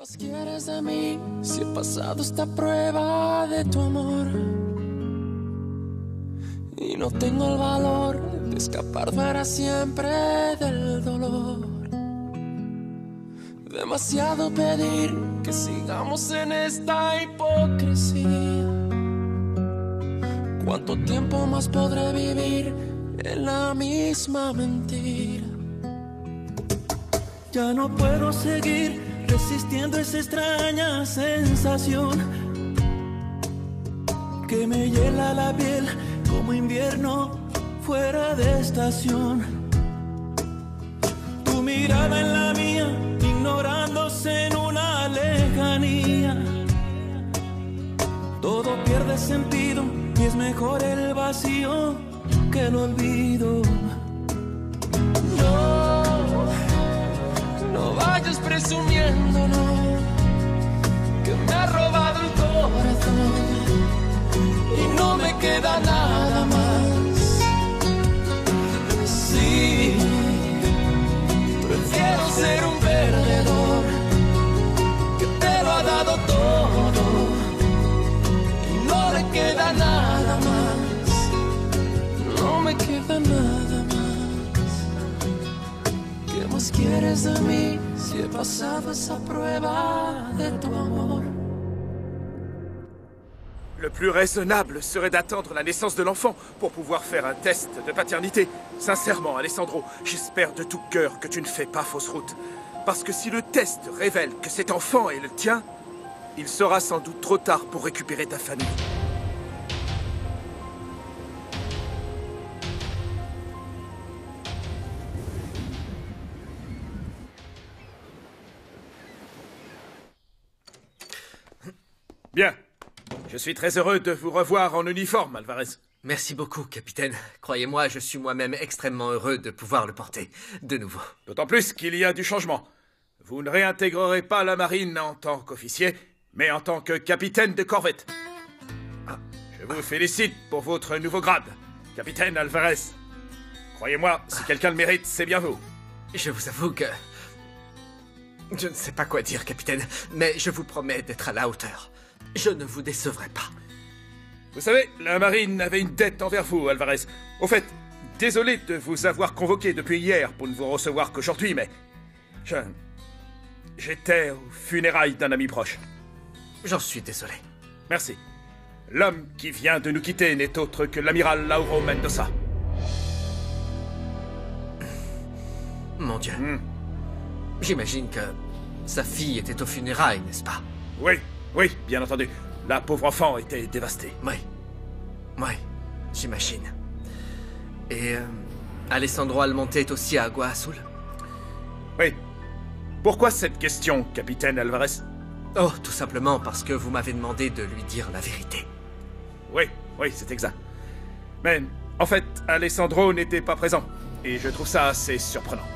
más quieres de mí si he pasado esta prueba de tu amor? Y no tengo el valor de escapar para siempre del dolor. Demasiado pedir que sigamos en esta hipocresía. ¿Cuánto tiempo más podré vivir en la misma mentira? Ya no puedo seguir resistiendo esa extraña sensación que me hiela la piel como invierno fuera de estación. Tu mirada en la mía, ignorándose en una lejanía. Todo pierde sentido y es mejor el vacío que el olvido. No vayas presumiendo, no, que me ha robado el corazón y no me queda nada más. Sí, prefiero ser un perdedor que te lo ha dado todo y no le queda nada más. No me queda nada más. ¿Qué más quieres de mí si he pasado esa prueba de tu amor? Le plus raisonnable serait d'attendre la naissance de l'enfant pour pouvoir faire un test de paternité. Sincèrement, Alessandro, j'espère de tout cœur que tu ne fais pas fausse route. Parce que si le test révèle que cet enfant est le tien, il sera sans doute trop tard pour récupérer ta famille. Bien. Je suis très heureux de vous revoir en uniforme, Alvarez. Merci beaucoup, capitaine. Croyez-moi, je suis moi-même extrêmement heureux de pouvoir le porter de nouveau. D'autant plus qu'il y a du changement. Vous ne réintégrerez pas la marine en tant qu'officier, mais en tant que capitaine de corvette. Je vous félicite pour votre nouveau grade, capitaine Alvarez. Croyez-moi, si quelqu'un le mérite, c'est bien vous. Je vous avoue que... je ne sais pas quoi dire, capitaine, mais je vous promets d'être à la hauteur. Je ne vous décevrai pas. Vous savez, la marine avait une dette envers vous, Alvarez. Au fait, désolé de vous avoir convoqué depuis hier pour ne vous recevoir qu'aujourd'hui, mais... J'étais aux funérailles d'un ami proche. J'en suis désolé. Merci. L'homme qui vient de nous quitter n'est autre que l'amiral Lauro Mendoza. Mon Dieu. J'imagine que sa fille était aux funérailles, n'est-ce pas? Oui, bien entendu. La pauvre enfant était dévastée. Oui, j'imagine. Et Alessandro Almonte est aussi à Agua Azul? Oui. Pourquoi cette question, capitaine Alvarez? Oh, tout simplement parce que vous m'avez demandé de lui dire la vérité. Oui, c'est exact. Mais, en fait, Alessandro n'était pas présent. Et je trouve ça assez surprenant.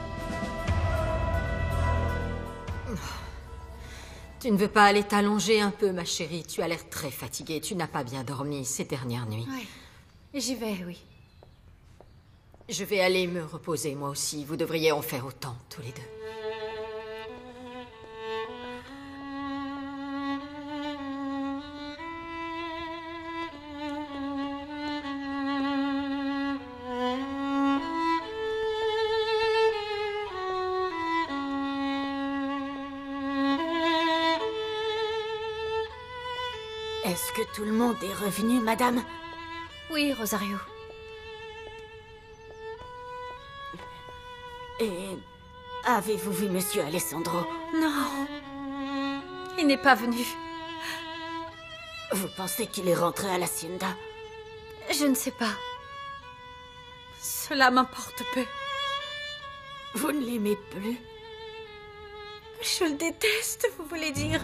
Tu ne veux pas aller t'allonger un peu, ma chérie? Tu as l'air très fatiguée. Tu n'as pas bien dormi ces dernières nuits. Oui, j'y vais, oui. Je vais aller me reposer, moi aussi. Vous devriez en faire autant, tous les deux. Est-ce que tout le monde est revenu, madame? Oui, Rosario. Et avez-vous vu monsieur Alessandro? Non. Il n'est pas venu. Vous pensez qu'il est rentré à l'hacienda? Je ne sais pas. Cela m'importe peu. Vous ne l'aimez plus? Je le déteste, vous voulez dire?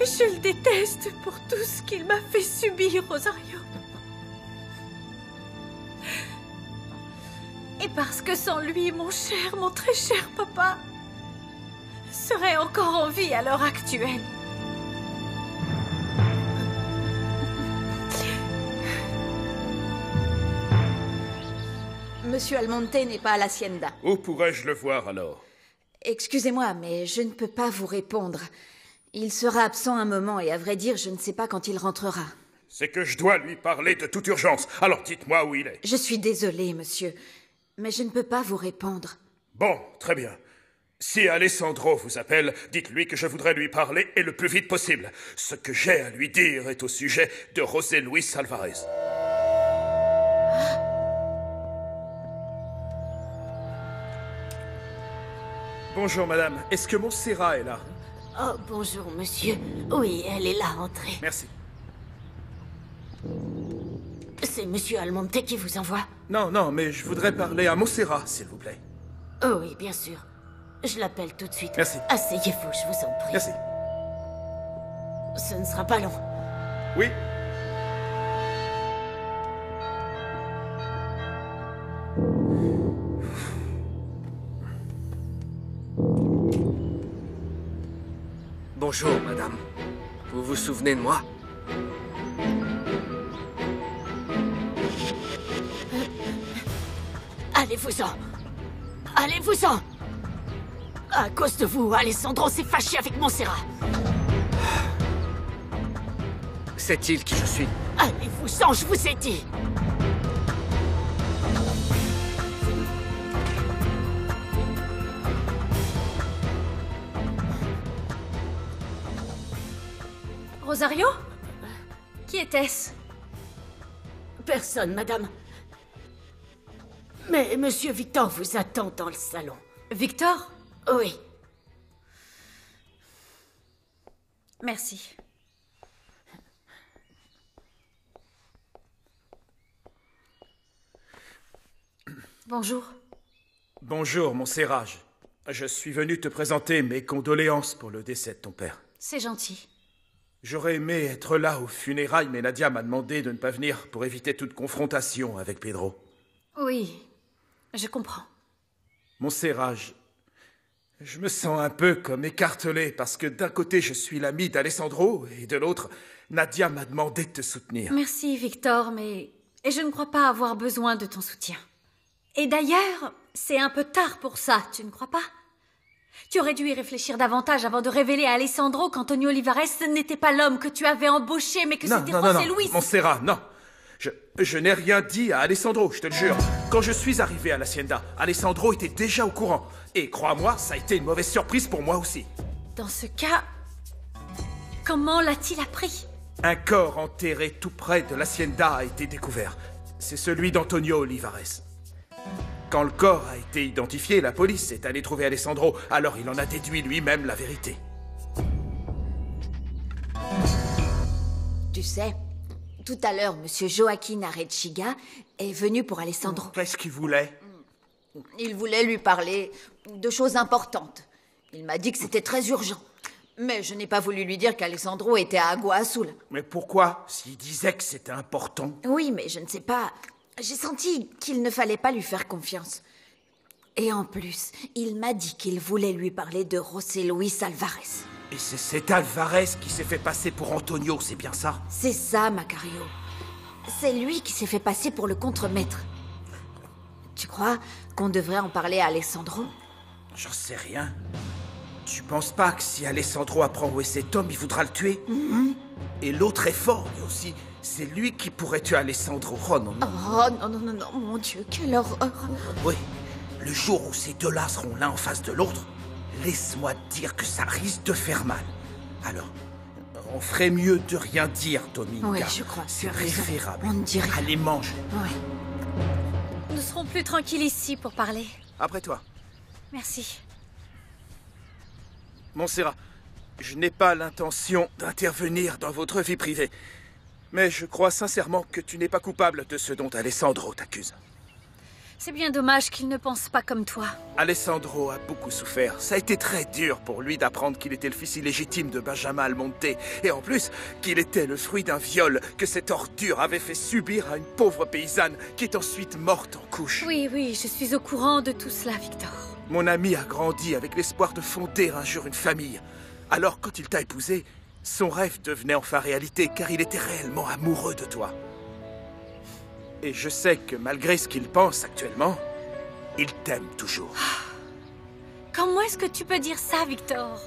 Je le déteste pour tout ce qu'il m'a fait subir, Rosario. Et parce que sans lui, mon très cher papa serait encore en vie à l'heure actuelle. Monsieur Almonte n'est pas à l'hacienda. Où pourrais-je le voir alors? Excusez-moi, mais je ne peux pas vous répondre. Il sera absent un moment et à vrai dire, je ne sais pas quand il rentrera. C'est que je dois lui parler de toute urgence. Alors dites-moi où il est. Je suis désolée, monsieur, mais je ne peux pas vous répondre. Bon, très bien. Si Alessandro vous appelle, dites-lui que je voudrais lui parler et le plus vite possible. Ce que j'ai à lui dire est au sujet de José Luis Alvarez. Bonjour, madame. Est-ce que Montserrat est là? Oh, bonjour, monsieur. Oui, elle est là, entrez. Merci. C'est monsieur Almonte qui vous envoie? Non, mais je voudrais parler à Montserrat, s'il vous plaît. Oh oui, bien sûr. Je l'appelle tout de suite. Merci. Asseyez-vous, je vous en prie. Merci. Ce ne sera pas long. Oui. Bonjour, madame. Vous vous souvenez de moi? Allez-vous-en. Allez-vous-en. À cause de vous, Alessandro s'est fâché avec Montserrat. C'est-il qui je suis? Allez-vous-en, je vous ai dit. Rosario? Qui était-ce? Personne, madame. Mais monsieur Victor vous attend dans le salon. Victor? Oui. Merci. Bonjour. Bonjour, Montserrat. Je suis venu te présenter mes condoléances pour le décès de ton père. C'est gentil. J'aurais aimé être là aux funérailles, mais Nadia m'a demandé de ne pas venir pour éviter toute confrontation avec Pedro. Oui, je comprends. Montserrat, je me sens un peu comme écartelé parce que d'un côté je suis l'ami d'Alessandro et de l'autre, Nadia m'a demandé de te soutenir. Merci, Victor, mais je ne crois pas avoir besoin de ton soutien. Et d'ailleurs, c'est un peu tard pour ça, tu ne crois pas? Tu aurais dû y réfléchir davantage avant de révéler à Alessandro qu'Antonio Olivares n'était pas l'homme que tu avais embauché, mais que c'était José Luis. Montserrat, non. Je n'ai rien dit à Alessandro, je te le jure. Quand je suis arrivé à l'Hacienda, Alessandro était déjà au courant. Et crois-moi, ça a été une mauvaise surprise pour moi aussi. Dans ce cas, comment l'a-t-il appris? Un corps enterré tout près de l'Hacienda a été découvert. C'est celui d'Antonio Olivares. Quand le corps a été identifié, la police est allée trouver Alessandro, alors il en a déduit lui-même la vérité. Tu sais, tout à l'heure, monsieur Joaquin Arechiga est venu pour Alessandro. Qu'est-ce qu'il voulait? Il voulait lui parler de choses importantes. Il m'a dit que c'était très urgent. Mais je n'ai pas voulu lui dire qu'Alessandro était à Agua Azul. Mais pourquoi? S'il disait que c'était important. Oui, mais je ne sais pas. J'ai senti qu'il ne fallait pas lui faire confiance. Et en plus, il m'a dit qu'il voulait lui parler de José Luis Alvarez. Et c'est cet Alvarez qui s'est fait passer pour Antonio, c'est bien ça? C'est ça, Macario. C'est lui qui s'est fait passer pour le contremaître. Tu crois qu'on devrait en parler à Alessandro? J'en sais rien. Tu penses pas que si Alessandro apprend où est cet homme, il voudra le tuer? Et l'autre est fort, lui aussi. C'est lui qui pourrait tuer Alessandro. Oh non, non. Oh non, mon Dieu, quelle horreur. Oui, le jour où ces deux-là seront l'un en face de l'autre, laisse-moi te dire que ça risque de faire mal. Alors, on ferait mieux de rien dire, Dominga. Oui, je crois. C'est préférable. On ne dit rien. Allez, mange. Oui. Nous serons plus tranquilles ici pour parler. Après toi. Merci. Montserrat, je n'ai pas l'intention d'intervenir dans votre vie privée. Mais je crois sincèrement que tu n'es pas coupable de ce dont Alessandro t'accuse. C'est bien dommage qu'il ne pense pas comme toi. Alessandro a beaucoup souffert. Ça a été très dur pour lui d'apprendre qu'il était le fils illégitime de Benjamin Almonte. Et en plus, qu'il était le fruit d'un viol que cette ordure avait fait subir à une pauvre paysanne qui est ensuite morte en couche. Oui, je suis au courant de tout cela, Victor. Mon ami a grandi avec l'espoir de fonder un jour une famille. Alors, quand il t'a épousé, son rêve devenait enfin réalité, car il était réellement amoureux de toi. Et je sais que malgré ce qu'il pense actuellement, il t'aime toujours. Comment est-ce que tu peux dire ça, Victor?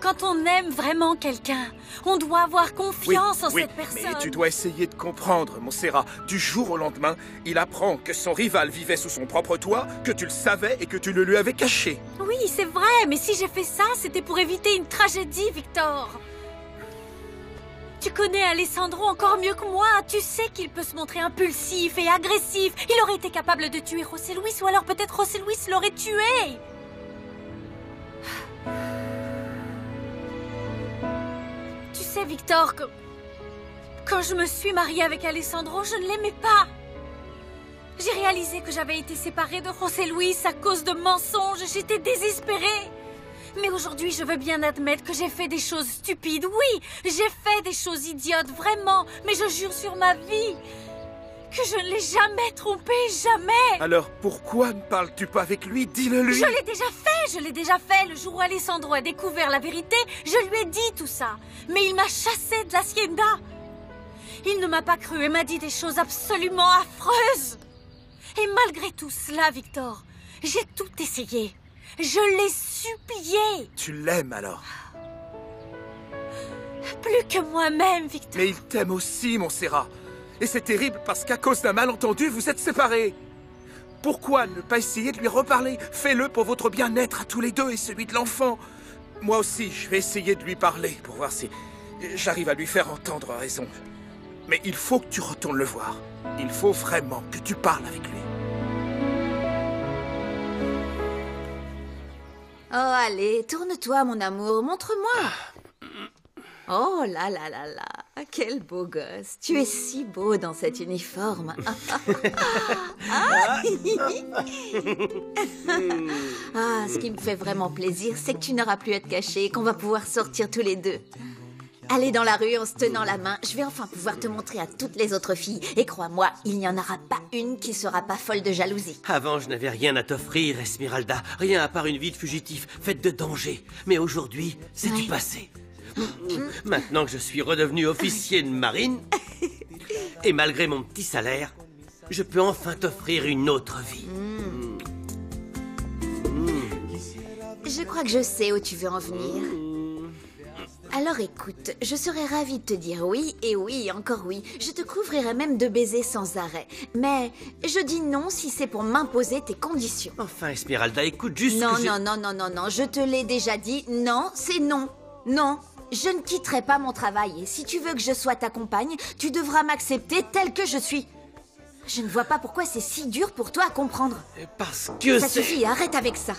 Quand on aime vraiment quelqu'un, on doit avoir confiance en cette personne. Mais tu dois essayer de comprendre, Montserrat. Du jour au lendemain, il apprend que son rival vivait sous son propre toit, que tu le savais et que tu le lui avais caché. Oui, c'est vrai, mais si j'ai fait ça, c'était pour éviter une tragédie, Victor. Tu connais Alessandro encore mieux que moi. Tu sais qu'il peut se montrer impulsif et agressif. Il aurait été capable de tuer José Luis, ou alors peut-être José Luis l'aurait tué. Tu sais, Victor, que quand je me suis mariée avec Alessandro, je ne l'aimais pas. J'ai réalisé que j'avais été séparée de José Luis à cause de mensonges. J'étais désespérée. Mais aujourd'hui, je veux bien admettre que j'ai fait des choses stupides. Oui, j'ai fait des choses idiotes, vraiment. Mais je jure sur ma vie que je ne l'ai jamais trompé, jamais. Alors pourquoi ne parles-tu pas avec lui? Dis-le-lui. Je l'ai déjà fait. Le jour où Alessandro a découvert la vérité, je lui ai dit tout ça. Mais il m'a chassée de l'hacienda. Il ne m'a pas cru et m'a dit des choses absolument affreuses. Et malgré tout cela, Victor, j'ai tout essayé. Je l'ai supplié. Tu l'aimes alors? Plus que moi-même, Victor. Mais il t'aime aussi, Montserrat. Et c'est terrible parce qu'à cause d'un malentendu, vous êtes séparés. Pourquoi ne pas essayer de lui reparler? Fais-le pour votre bien-être à tous les deux et celui de l'enfant. Moi aussi, je vais essayer de lui parler pour voir si j'arrive à lui faire entendre raison. Mais il faut que tu retournes le voir. Il faut vraiment que tu parles avec lui. Oh, allez, tourne-toi, mon amour, montre-moi. Oh là là là là, quel beau gosse. Tu es si beau dans cet uniforme. Ah, ce qui me fait vraiment plaisir, c'est que tu n'auras plus à te cacher et qu'on va pouvoir sortir tous les deux. Aller dans la rue en se tenant la main, je vais enfin pouvoir te montrer à toutes les autres filles. Et crois-moi, il n'y en aura pas une qui sera pas folle de jalousie. Avant, je n'avais rien à t'offrir, Esmeralda. Rien à part une vie de fugitif, faite de danger. Mais aujourd'hui, c'est du passé. Maintenant que je suis redevenu officier de marine, et malgré mon petit salaire, je peux enfin t'offrir une autre vie. Je crois que je sais où tu veux en venir. Alors écoute, je serais ravie de te dire oui, et oui, encore oui. Je te couvrirai même de baisers sans arrêt. Mais je dis non si c'est pour m'imposer tes conditions. Enfin, Esmeralda, écoute juste Non, que j'ai... non, je te l'ai déjà dit. Non, c'est non. Non, je ne quitterai pas mon travail. Et si tu veux que je sois ta compagne, tu devras m'accepter telle que je suis. Je ne vois pas pourquoi c'est si dur pour toi à comprendre. Parce que ça suffit, arrête avec ça.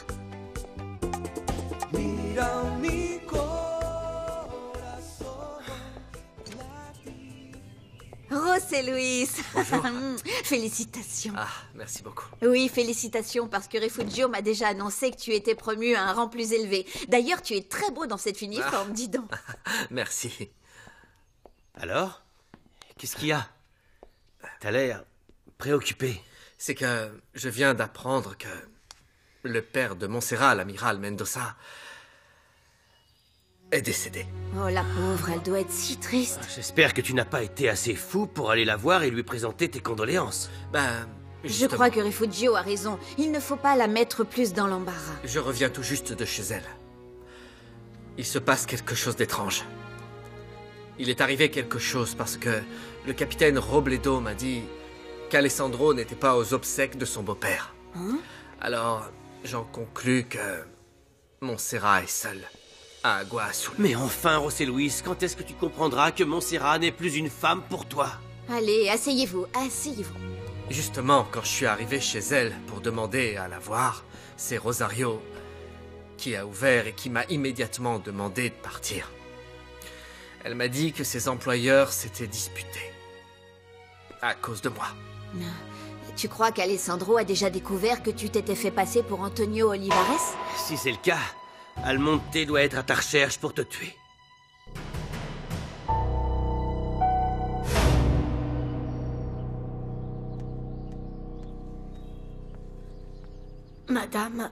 José Luis. Félicitations. Ah, merci beaucoup. Oui, félicitations, parce que Refugio m'a déjà annoncé que tu étais promu à un rang plus élevé. D'ailleurs, tu es très beau dans cet uniforme, dis donc. Merci. Alors? Qu'est-ce qu'il y a? T'as l'air préoccupé. C'est que je viens d'apprendre que le père de Montserrat, l'amiral Mendoza, est décédé. Oh, la pauvre, elle doit être si triste. J'espère que tu n'as pas été assez fou pour aller la voir et lui présenter tes condoléances. Ben, je crois que Refugio a raison. Il ne faut pas la mettre plus dans l'embarras. Je reviens tout juste de chez elle. Il se passe quelque chose d'étrange. Il est arrivé quelque chose parce que le capitaine Robledo m'a dit qu'Alessandro n'était pas aux obsèques de son beau-père. Alors, j'en conclus que Montserrat est seule à Agua Azul. Mais enfin, José Luis, quand est-ce que tu comprendras que Montserrat n'est plus une femme pour toi? Allez, asseyez-vous, asseyez-vous. Justement, quand je suis arrivé chez elle pour demander à la voir, c'est Rosario qui a ouvert et qui m'a immédiatement demandé de partir. Elle m'a dit que ses employeurs s'étaient disputés à cause de moi. Tu crois qu'Alessandro a déjà découvert que tu t'étais fait passer pour Antonio Olivares? Si c'est le cas, Almonte doit être à ta recherche pour te tuer. Madame,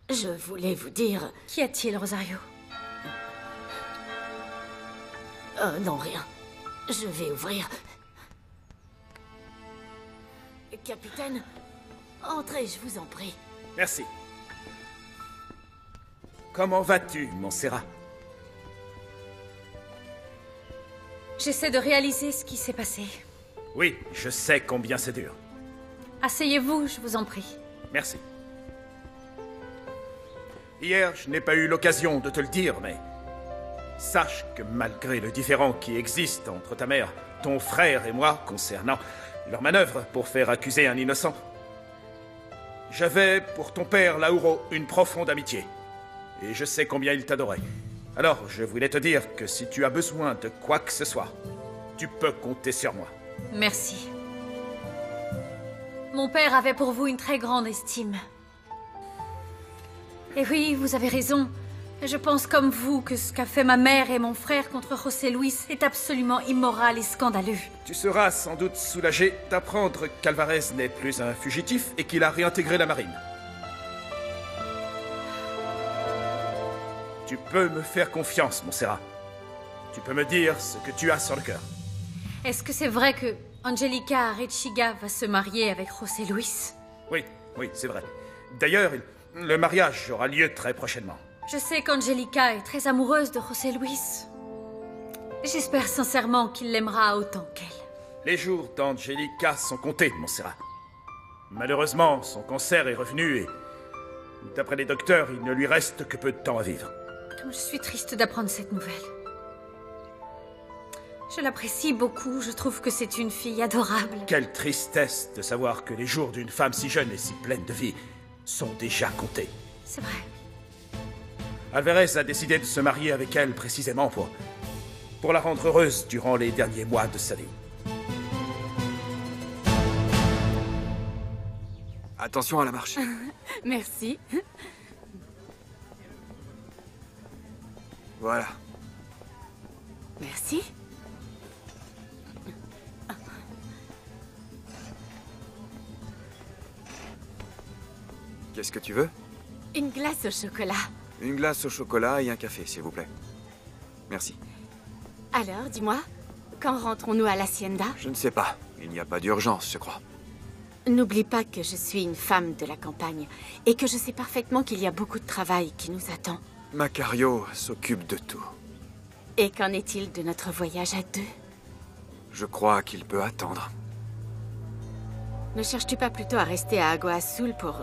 je voulais vous dire... Qu'y a-t-il, Rosario? Non, rien. Je vais ouvrir. Capitaine, Entrez, je vous en prie. Merci. Comment vas-tu, Montserrat? J'essaie de réaliser ce qui s'est passé. Oui, je sais combien c'est dur. Asseyez-vous, je vous en prie. Merci. Hier, je n'ai pas eu l'occasion de te le dire, mais... sache que malgré le différend qui existe entre ta mère, ton frère et moi concernant leur manœuvre pour faire accuser un innocent, j'avais pour ton père, Lauro, une profonde amitié. Et je sais combien il t'adorait. Alors, je voulais te dire que si tu as besoin de quoi que ce soit, tu peux compter sur moi. Merci. Mon père avait pour vous une très grande estime. Et oui, vous avez raison. Je pense comme vous que ce qu'a fait ma mère et mon frère contre José Luis est absolument immoral et scandaleux. Tu seras sans doute soulagé d'apprendre qu'Alvarez n'est plus un fugitif et qu'il a réintégré la marine. Tu peux me faire confiance, Montserrat. Tu peux me dire ce que tu as sur le cœur. Est-ce que c'est vrai que Angelica Arechiga va se marier avec José Luis? Oui, c'est vrai. D'ailleurs, le mariage aura lieu très prochainement. Je sais qu'Angelica est très amoureuse de José Luis. J'espère sincèrement qu'il l'aimera autant qu'elle. Les jours d'Angelica sont comptés, Montserrat. Malheureusement, son cancer est revenu et... d'après les docteurs, il ne lui reste que peu de temps à vivre. Comme je suis triste d'apprendre cette nouvelle. Je l'apprécie beaucoup, je trouve que c'est une fille adorable. Quelle tristesse de savoir que les jours d'une femme si jeune et si pleine de vie sont déjà comptés. C'est vrai. Alvarez a décidé de se marier avec elle précisément pour la rendre heureuse durant les derniers mois de sa vie. Attention à la marche. Merci. Voilà. Merci. Qu'est-ce que tu veux? Une glace au chocolat. Une glace au chocolat et un café, s'il vous plaît. Merci. Alors, dis-moi, quand rentrons-nous à l'hacienda? Je ne sais pas. Il n'y a pas d'urgence, je crois. N'oublie pas que je suis une femme de la campagne et que je sais parfaitement qu'il y a beaucoup de travail qui nous attend. Macario s'occupe de tout. Et qu'en est-il de notre voyage à deux? Je crois qu'il peut attendre. Ne cherches-tu pas plutôt à rester à Agua Azul pour...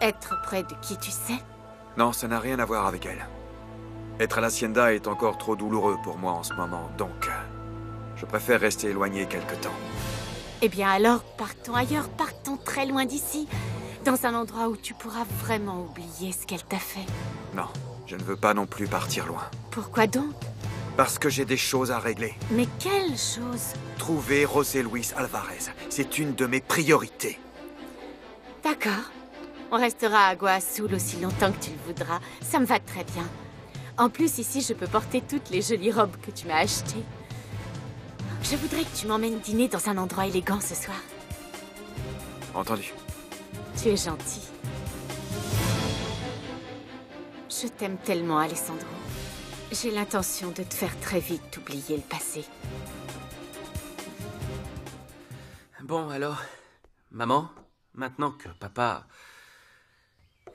être près de qui tu sais? Non, ça n'a rien à voir avec elle. Être à l'hacienda est encore trop douloureux pour moi en ce moment, donc... je préfère rester éloigné quelque temps. Eh bien alors, partons ailleurs, partons très loin d'ici. Dans un endroit où tu pourras vraiment oublier ce qu'elle t'a fait. Non, je ne veux pas non plus partir loin. Pourquoi donc? Parce que j'ai des choses à régler. Mais quelles choses? Trouver José Luis Alvarez, c'est une de mes priorités. D'accord. On restera à Agua Azul aussi longtemps que tu le voudras. Ça me va très bien. En plus, ici, je peux porter toutes les jolies robes que tu m'as achetées. Je voudrais que tu m'emmènes dîner dans un endroit élégant ce soir. Entendu. Tu es gentil. Je t'aime tellement, Alessandro. J'ai l'intention de te faire très vite oublier le passé. Bon, alors, maman, maintenant que papa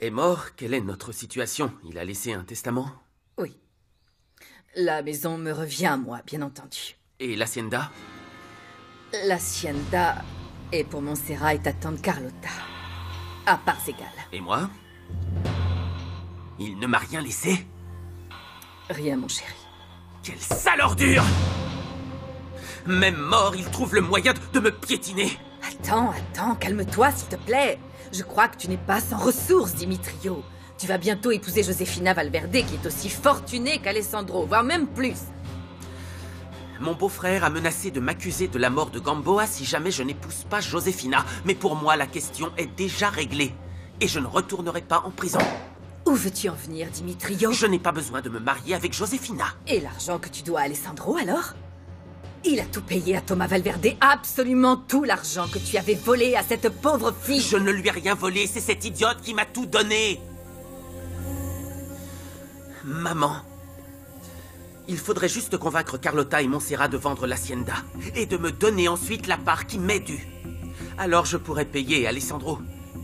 est mort, quelle est notre situation? Il a laissé un testament? Oui. La maison me revient à moi, bien entendu. Et l'hacienda? L'hacienda est pour Montserrat et ta tante Carlota. À parts égales. Et moi? Il ne m'a rien laissé? Rien, mon chéri. Quelle sale ordure! Même mort, il trouve le moyen de me piétiner. Attends, calme-toi, s'il te plaît. Je crois que tu n'es pas sans ressources, Dimitrio. Tu vas bientôt épouser Josefina Valverde, qui est aussi fortunée qu'Alessandro, voire même plus. Mon beau-frère a menacé de m'accuser de la mort de Gamboa si jamais je n'épouse pas Josefina. Mais pour moi, la question est déjà réglée. Et je ne retournerai pas en prison. Où veux-tu en venir, Dimitrio? Je n'ai pas besoin de me marier avec Josefina. Et l'argent que tu dois à Alessandro, alors? Il a tout payé à Thomas Valverde, absolument tout l'argent que tu avais volé à cette pauvre fille. Je ne lui ai rien volé, c'est cette idiote qui m'a tout donné. Maman, il faudrait juste convaincre Carlota et Montserrat de vendre l'hacienda et de me donner ensuite la part qui m'est due. Alors je pourrais payer Alessandro.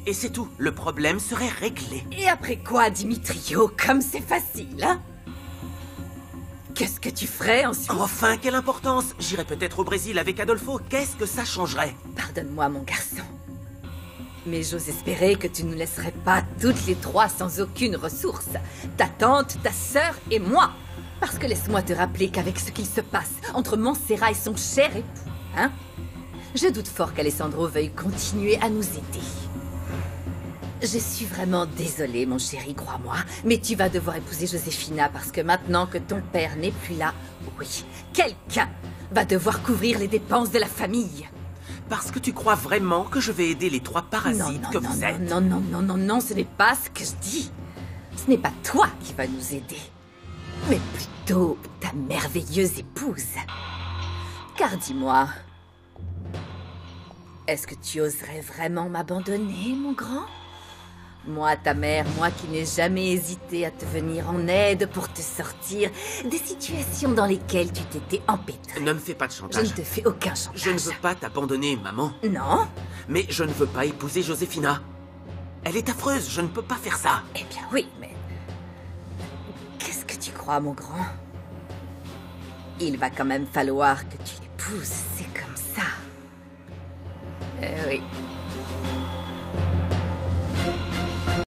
Et c'est tout, le problème serait réglé. Et après quoi, Dimitrio? Comme c'est facile, hein? Qu'est-ce que tu ferais ensuite? Enfin, quelle importance! J'irais peut-être au Brésil avec Adolfo. Qu'est-ce que ça changerait? Pardonne-moi, mon garçon. Mais j'ose espérer que tu ne nous laisserais pas toutes les trois sans aucune ressource. Ta tante, ta sœur et moi. Parce que laisse-moi te rappeler qu'avec ce qu'il se passe entre Montserrat et son cher époux, hein, je doute fort qu'Alessandro veuille continuer à nous aider. Je suis vraiment désolée, mon chéri, crois-moi, mais tu vas devoir épouser Josefina parce que maintenant que ton père n'est plus là, oui, quelqu'un va devoir couvrir les dépenses de la famille. Parce que tu crois vraiment que je vais aider les trois parasites que vous êtes? Non, ce n'est pas ce que je dis. Ce n'est pas toi qui vas nous aider, mais plutôt ta merveilleuse épouse. Car dis-moi, est-ce que tu oserais vraiment m'abandonner, mon grand? Moi, ta mère, moi qui n'ai jamais hésité à te venir en aide pour te sortir des situations dans lesquelles tu t'étais empêtré. Ne me fais pas de chantage. Je ne te fais aucun chantage. Je ne veux pas t'abandonner, maman. Non? Mais je ne veux pas épouser Josefina. Elle est affreuse, je ne peux pas faire ça. Eh bien oui, mais... Qu'est-ce que tu crois, mon grand? Il va quand même falloir que tu l'épouses, c'est comme ça. Oui.